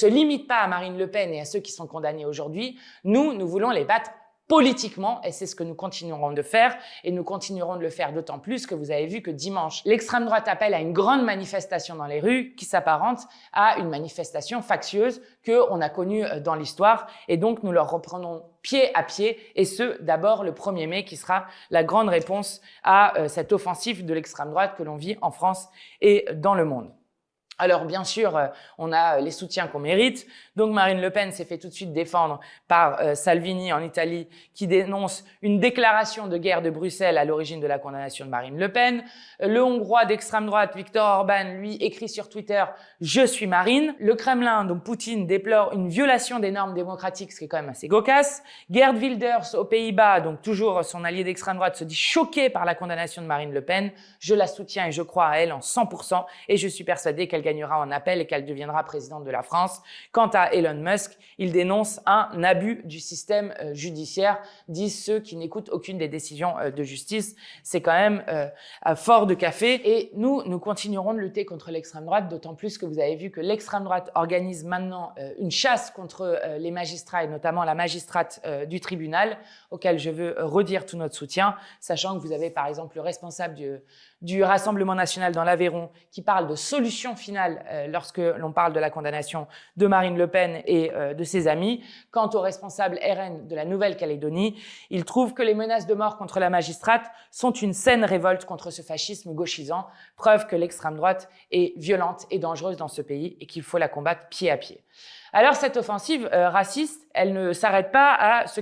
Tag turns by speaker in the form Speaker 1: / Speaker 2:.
Speaker 1: se limite pas à Marine Le Pen et à ceux qui sont condamnés aujourd'hui. Nous voulons les battre politiquement, et c'est ce que nous continuerons de faire, et nous continuerons de le faire d'autant plus que vous avez vu que dimanche, l'extrême droite appelle à une grande manifestation dans les rues qui s'apparente à une manifestation factieuse qu'on a connue dans l'histoire, et donc nous leur reprenons pied à pied, et ce, d'abord le 1er mai, qui sera la grande réponse à cette offensive de l'extrême droite que l'on vit en France et dans le monde. Alors bien sûr, on a les soutiens qu'on mérite. Donc Marine Le Pen s'est fait tout de suite défendre par Salvini en Italie, qui dénonce une déclaration de guerre de Bruxelles à l'origine de la condamnation de Marine Le Pen. Le Hongrois d'extrême droite, Viktor Orban, lui, écrit sur Twitter « Je suis Marine ». Le Kremlin, donc Poutine, déplore une violation des normes démocratiques, ce qui est quand même assez cocasse. Geert Wilders aux Pays-Bas, donc toujours son allié d'extrême droite, se dit choqué par la condamnation de Marine Le Pen. Je la soutiens et je crois à elle en 100% et je suis persuadé qu'elle gagnera en appel et qu'elle deviendra présidente de la France. Quant à Elon Musk, il dénonce un abus du système judiciaire, disent ceux qui n'écoutent aucune des décisions de justice. C'est quand même fort de café. Et nous continuerons de lutter contre l'extrême droite, d'autant plus que vous avez vu que l'extrême droite organise maintenant une chasse contre les magistrats et notamment la magistrate du tribunal, auquel je veux redire tout notre soutien, sachant que vous avez par exemple le responsable du Rassemblement national dans l'Aveyron qui parle de solution finale lorsque l'on parle de la condamnation de Marine Le Pen et de ses amis. Quant au responsable RN de la Nouvelle-Calédonie, il trouve que les menaces de mort contre la magistrate sont une saine révolte contre ce fascisme gauchisant, preuve que l'extrême droite est violente et dangereuse dans ce pays et qu'il faut la combattre pied à pied. Alors cette offensive raciste, elle ne s'arrête pas à ce